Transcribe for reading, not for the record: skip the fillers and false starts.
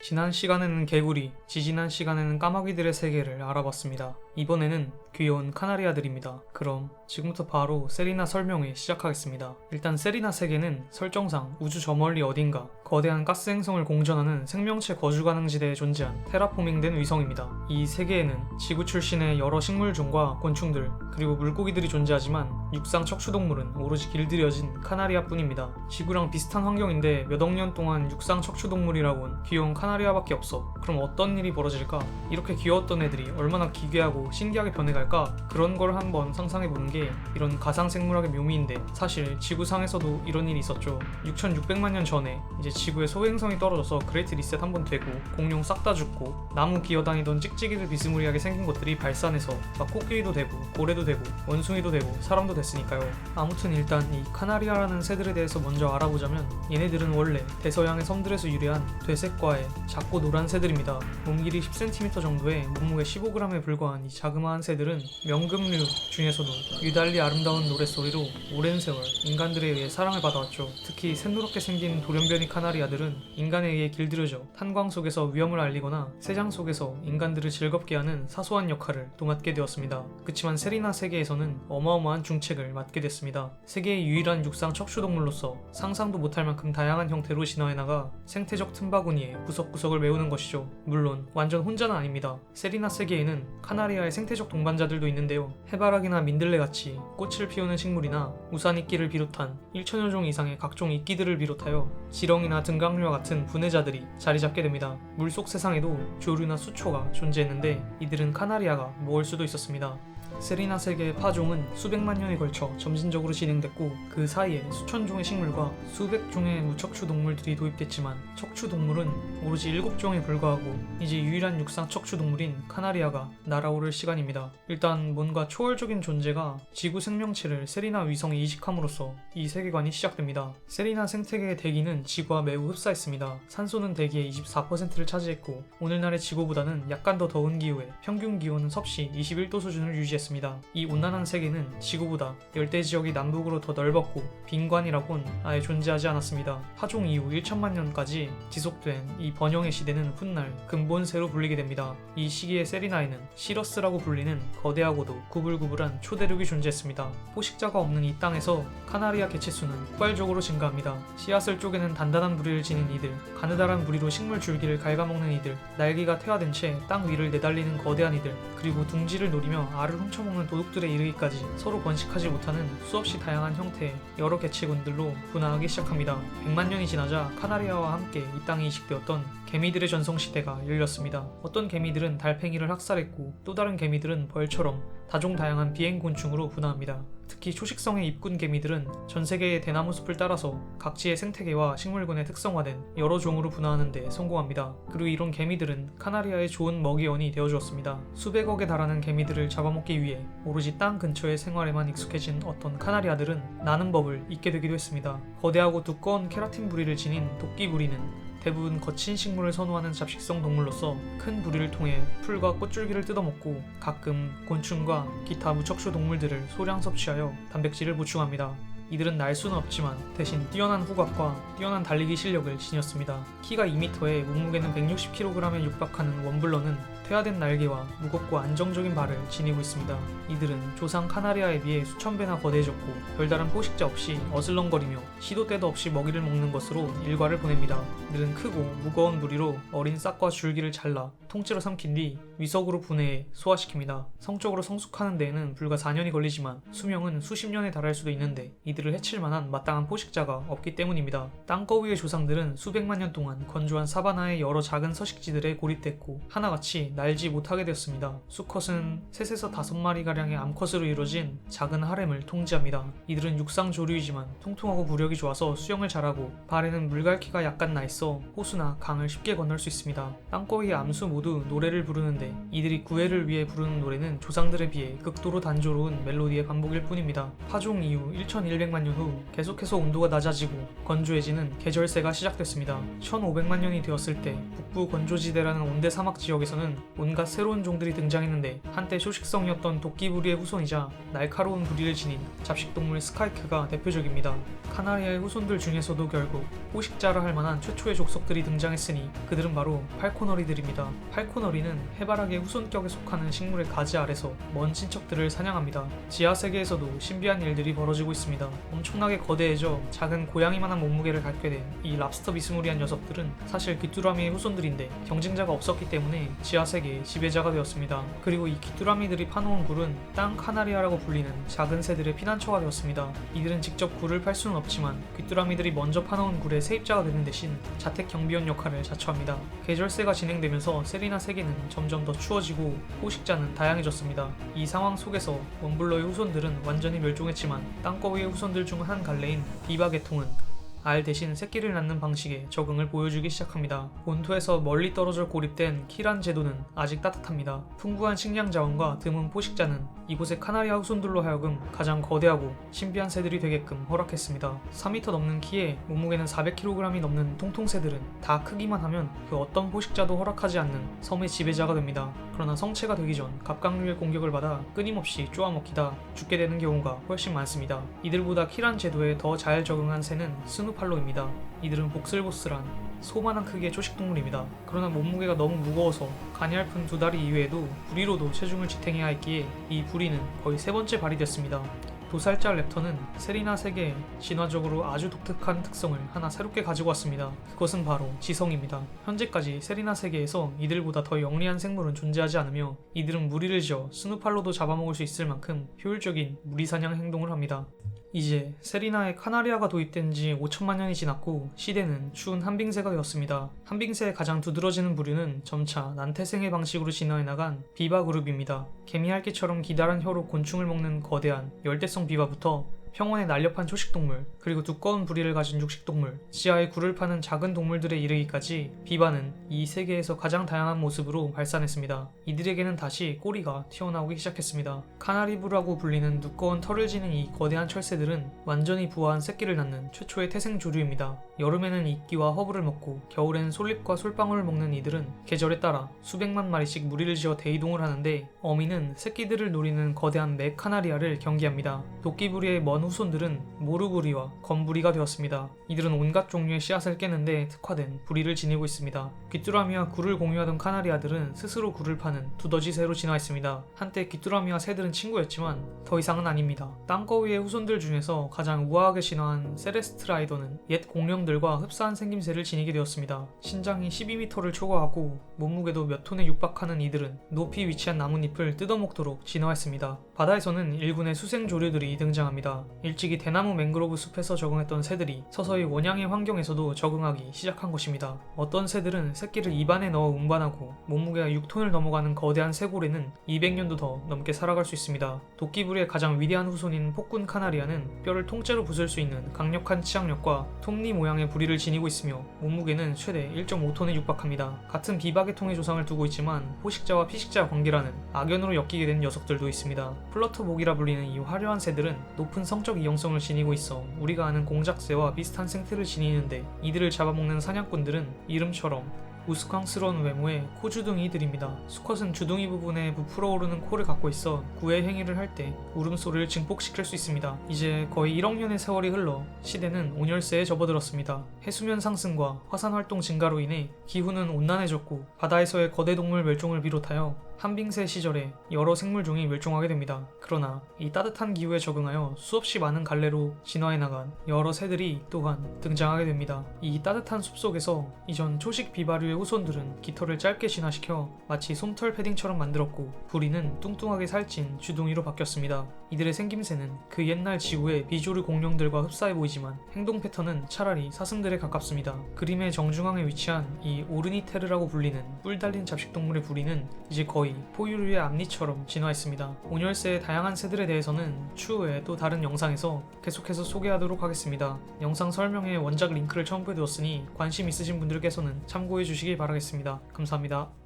지난 시간에는 개구리, 지지난 시간에는 까마귀들의 세계를 알아봤습니다. 이번에는 귀여운 카나리아들입니다. 그럼 지금부터 바로 세리나 설명을 시작하겠습니다. 일단 세리나 세계는 설정상 우주 저 멀리 어딘가 거대한 가스 행성을 공전하는 생명체 거주 가능 지대에 존재한 테라포밍된 위성입니다. 이 세계에는 지구 출신의 여러 식물종과 곤충들 그리고 물고기들이 존재하지만 육상 척추동물은 오로지 길들여진 카나리아뿐입니다. 지구랑 비슷한 환경인데 몇 억 년 동안 육상 척추동물이라곤 귀여운 카나리아밖에 없어. 그럼 어떤 일이 벌어질까? 이렇게 귀여웠던 애들이 얼마나 기괴하고 신기하게 변해갈까? 그런 걸 한번 상상해보는 게 이런 가상생물학의 묘미인데, 사실 지구상에서도 이런 일이 있었죠. 6600만 년 전에 이제 지구에 소행성이 떨어져서 그레이트 리셋 한번 되고 공룡 싹 다 죽고 나무 기어다니던 찍찍이들 비스무리하게 생긴 것들이 발산해서 막 코끼리도 되고 고래도 되고 원숭이도 되고 사람도 됐으니까요. 아무튼 일단 이 카나리아라는 새들에 대해서 먼저 알아보자면, 얘네들은 원래 대서양의 섬들에서 유래한 되새과의 작고 노란 새들입니다. 몸 길이 10cm 정도에 몸무게 15g에 불과한 이 자그마한 새들은 명금류 중에서도 유달리 아름다운 노랫소리로 오랜 세월 인간들에 의해 사랑을 받아왔죠. 특히 샛노랗게 생긴 돌연변이 카나리아들은 인간에 의해 길들여져 탄광 속에서 위험을 알리거나 새장 속에서 인간들을 즐겁게 하는 사소한 역할을 또 맡게 되었습니다. 그치만 세리나 세계에서는 어마어마한 중책을 맡게 됐습니다. 세계의 유일한 육상 척추동물로서 상상도 못할 만큼 다양한 형태로 진화해나가 생태적 틈바구니에 구석구석을 메우는 것이죠. 물론 완전 혼자는 아닙니다. 세리나 세계에는 카나리아의 생태적 동반자들도 있는데요. 해바라기나 민들레같이 꽃을 피우는 식물이나 우산이끼를 비롯한 1천여 종 이상의 각종 이끼들을 비롯하여 지렁이나 등강류와 같은 분해자들이 자리 잡게 됩니다. 물속 세상에도 조류나 수초가 존재했는데 이들은 카나리아가 먹을 수도 있었습니다. 세리나 세계의 파종은 수백만 년에 걸쳐 점진적으로 진행됐고, 그 사이에 수천 종의 식물과 수백 종의 무척추 동물들이 도입됐지만 척추 동물은 오로지 7종에 불과하고 이제 유일한 육상 척추 동물인 카나리아가 날아오를 시간입니다. 일단 뭔가 초월적인 존재가 지구 생명체를 세리나 위성에 이식함으로써 이 세계관이 시작됩니다. 세리나 생태계의 대기는 지구와 매우 흡사했습니다. 산소는 대기의 24%를 차지했고 오늘날의 지구보다는 약간 더 더운 기후에 평균 기온은 섭씨 21도 수준을 유지했습니다. 이 온난한 세계는 지구보다 열대 지역이 남북으로 더 넓었고 빈관이라곤 아예 존재하지 않았습니다. 파종 이후 1천만 년까지 지속된 이 번영의 시대는 훗날 근본세로 불리게 됩니다. 이 시기의 세리나에는 시러스라고 불리는 거대하고도 구불구불한 초대륙이 존재했습니다. 포식자가 없는 이 땅에서 카나리아 개체수는 폭발적으로 증가합니다. 씨앗을 쪼개는 단단한 부리를 지닌 이들, 가느다란 부리로 식물 줄기를 갉아먹는 이들, 날개가 퇴화된 채 땅 위를 내달리는 거대한 이들, 그리고 둥지를 노리며 알을 훔쳐먹는 도둑들에 이르기까지 서로 번식하지 못하는 수없이 다양한 형태의 여러 개체군들로 분화하기 시작합니다. 100만 년이 지나자 카나리아와 함께 이 땅에 이식되었던 개미들의 전성시대가 열렸습니다. 어떤 개미들은 달팽이를 학살했고 또 다른 개미들은 벌처럼 다종다양한 비행곤충으로 분화합니다. 특히 초식성의 입군 개미들은 전세계의 대나무 숲을 따라서 각지의 생태계와 식물군에 특성화된 여러 종으로 분화하는 데 성공합니다. 그리고 이런 개미들은 카나리아의 좋은 먹이원이 되어주었습니다. 수백억에 달하는 개미들을 잡아먹기 위해 오로지 땅 근처의 생활에만 익숙해진 어떤 카나리아들은 나는 법을 잊게 되기도 했습니다. 거대하고 두꺼운 케라틴 부리를 지닌 도끼 부리는 대부분 거친 식물을 선호하는 잡식성 동물로서 큰 부리를 통해 풀과 꽃줄기를 뜯어먹고 가끔 곤충과 기타 무척추 동물들을 소량 섭취하여 단백질을 보충합니다. 이들은 날 수는 없지만 대신 뛰어난 후각과 뛰어난 달리기 실력을 지녔습니다. 키가 2m에 몸무게는 160kg에 육박하는 원블러는 퇴화된 날개와 무겁고 안정적인 발을 지니고 있습니다. 이들은 조상 카나리아에 비해 수천 배나 거대해졌고 별다른 포식자 없이 어슬렁거리며 시도 때도 없이 먹이를 먹는 것으로 일과를 보냅니다. 이들은 크고 무거운 부리로 어린 싹과 줄기를 잘라 통째로 삼킨 뒤 위석으로 분해해 소화시킵니다. 성적으로 성숙하는 데에는 불과 4년이 걸리지만 수명은 수십 년에 달할 수도 있는데 이들을 해칠 만한 마땅한 포식자가 없기 때문입니다. 땅거위의 조상들은 수백만 년 동안 건조한 사바나의 여러 작은 서식지들에 고립됐고 하나같이 날지 못하게 되었습니다. 수컷은 3에서 5마리가량의 암컷으로 이루어진 작은 하렘을 통제합니다. 이들은 육상 조류이지만 통통하고 부력이 좋아서 수영을 잘하고 발에는 물갈퀴가 약간 나있어 호수나 강을 쉽게 건널 수 있습니다. 땅거위의 암수 모두 노래를 부르는데 이들이 구애를 위해 부르는 노래는 조상들에 비해 극도로 단조로운 멜로디의 반복일 뿐입니다. 파종 이후 1100만 1200만 년 후 계속해서 온도가 낮아지고 건조해지는 계절세가 시작됐습니다. 1500만 년이 되었을 때 북부 건조지대라는 온대 사막 지역에서는 온갖 새로운 종들이 등장했는데 한때 초식성이었던 도끼부리의 후손이자 날카로운 부리를 지닌 잡식동물 스카이크가 대표적입니다. 카나리아의 후손들 중에서도 결국 포식자라 할 만한 최초의 족속들이 등장했으니 그들은 바로 팔코너리들입니다. 팔코너리는 해바라기의 후손격에 속하는 식물의 가지 아래서 먼 친척들을 사냥합니다. 지하세계에서도 신비한 일들이 벌어지고 있습니다. 엄청나게 거대해져 작은 고양이만한 몸무게를 갖게 된 이 랍스터 비스무리한 녀석들은 사실 귀뚜라미의 후손들인데 경쟁자가 없었기 때문에 지하세계의 지배자가 되었습니다. 그리고 이 귀뚜라미들이 파놓은 굴은 땅 카나리아라고 불리는 작은 새들의 피난처가 되었습니다. 이들은 직접 굴을 팔 수는 없지만 귀뚜라미들이 먼저 파놓은 굴의 세입자가 되는 대신 자택 경비원 역할을 자처합니다. 계절세가 진행되면서 세리나 세계는 점점 더 추워지고 포식자는 다양해졌습니다. 이 상황 속에서 원블러의 후손들은 완전히 멸종했지만 땅거위의 후손들 중 한 갈래인 비바 계통은 알 대신 새끼를 낳는 방식에 적응을 보여주기 시작합니다. 본토에서 멀리 떨어져 고립된 키란 제도는 아직 따뜻합니다. 풍부한 식량 자원과 드문 포식자는 이곳의 카나리아 후손들로 하여금 가장 거대하고 신비한 새들이 되게끔 허락했습니다. 4m 넘는 키에 몸무게는 400kg이 넘는 통통새들은 다 크기만 하면 그 어떤 포식자도 허락하지 않는 섬의 지배자가 됩니다. 그러나 성체가 되기 전 갑각류의 공격을 받아 끊임없이 쪼아먹히다 죽게 되는 경우가 훨씬 많습니다. 이들보다 키란 제도에 더 잘 적응한 새는 스누팔로입니다. 이들은 복슬복슬한 소만한 크기의 초식동물입니다. 그러나 몸무게가 너무 무거워서 가냘픈 두 다리 이외에도 부리로도 체중을 지탱해야 했기에 이 부리는 거의 세 번째 발휘됐습니다. 도살자 랩터는 세리나 세계에 진화적으로 아주 독특한 특성을 하나 새롭게 가지고 왔습니다. 그것은 바로 지성입니다. 현재까지 세리나 세계에서 이들보다 더 영리한 생물은 존재하지 않으며 이들은 무리를 지어 스누팔로도 잡아먹을 수 있을 만큼 효율적인 무리사냥 행동을 합니다. 이제 세리나에 카나리아가 도입된 지 5천만 년이 지났고 시대는 추운 한빙새가 되었습니다. 한빙새의 가장 두드러지는 부류는 점차 난태생의 방식으로 진화해 나간 비바 그룹입니다. 개미핥기처럼 기다란 혀로 곤충을 먹는 거대한 열대성 비바부터 평원의 날렵한 초식동물, 그리고 두꺼운 부리를 가진 육식동물, 지하에 굴을 파는 작은 동물들에 이르기까지 비바는 이 세계에서 가장 다양한 모습으로 발산했습니다. 이들에게는 다시 꼬리가 튀어나오기 시작했습니다. 카나리부라고 불리는 두꺼운 털을 지닌 이 거대한 철새들은 완전히 부화한 새끼를 낳는 최초의 태생조류입니다. 여름에는 이끼와 허브를 먹고 겨울에는 솔잎과 솔방울을 먹는 이들은 계절에 따라 수백만 마리씩 무리를 지어 대이동을 하는데 어미는 새끼들을 노리는 거대한 맥카나리아를 경계합니다. 도끼부리의 먼 후손들은 모르부리와 건부리가 되었습니다. 이들은 온갖 종류의 씨앗을 깨는데 특화된 부리를 지니고 있습니다. 귀뚜라미와 굴을 공유하던 카나리아들은 스스로 굴을 파는 두더지 새로 진화했습니다. 한때 귀뚜라미와 새들은 친구였지만 더 이상은 아닙니다. 땅거위의 후손들 중에서 가장 우아하게 진화한 세레스트라이더는 옛 공룡들과 흡사한 생김새를 지니게 되었습니다. 신장이 12m를 초과하고 몸무게도 몇 톤에 육박하는 이들은 높이 위치한 나뭇잎을 뜯어먹도록 진화했습니다. 바다에서는 일군의 수생조류들이 등장합니다. 일찍이 대나무 맹그로브 숲에서 적응했던 새들이 서서히 원양의 환경에서도 적응하기 시작한 것입니다. 어떤 새들은 새끼를 입안에 넣어 운반하고 몸무게가 6톤을 넘어가는 거대한 쇠고래는 200년도 더 넘게 살아갈 수 있습니다. 도끼부리의 가장 위대한 후손인 폭군 카나리아는 뼈를 통째로 부술 수 있는 강력한 치악력과 톱니 모양의 부리를 지니고 있으며 몸무게는 최대 1.5톤에 육박합니다. 같은 비바계통의 조상을 두고 있지만 포식자와 피식자 관계라는 악연으로 엮이게 된 녀석들도 있습니다. 플러터복이라 불리는 이 화려한 새들은 높은 성적 이용성을 지니고 있어 우리가 아는 공작새와 비슷한 생태를 지니는데 이들을 잡아먹는 사냥꾼들은 이름처럼 우스꽝스러운 외모의 코주둥이들입니다. 수컷은 주둥이 부분에 부풀어 오르는 코를 갖고 있어 구애 행위를 할 때 울음소리를 증폭시킬 수 있습니다. 이제 거의 1억 년의 세월이 흘러 시대는 온열세에 접어들었습니다. 해수면 상승과 화산활동 증가로 인해 기후는 온난해졌고 바다에서의 거대 동물 멸종을 비롯하여 한빙새 시절에 여러 생물종이 멸종하게 됩니다. 그러나 이 따뜻한 기후에 적응하여 수없이 많은 갈래로 진화해 나간 여러 새들이 또한 등장하게 됩니다. 이 따뜻한 숲속에서 이전 초식 비바류의 후손들은 깃털을 짧게 진화시켜 마치 솜털 패딩처럼 만들었고 부리는 뚱뚱하게 살찐 주둥이로 바뀌었습니다. 이들의 생김새는 그 옛날 지구의 비조류 공룡들과 흡사해 보이지만 행동 패턴은 차라리 사슴들에 가깝습니다. 그림의 정중앙에 위치한 이 오르니테르라고 불리는 뿔 달린 잡식동물의 부리는 이제 거의 포유류의 앞니처럼 진화했습니다. 온열새의 다양한 새들에 대해서는 추후에 또 다른 영상에서 계속해서 소개하도록 하겠습니다. 영상 설명에 원작 링크를 첨부해두었으니 관심 있으신 분들께서는 참고해 주시기 바라겠습니다. 감사합니다.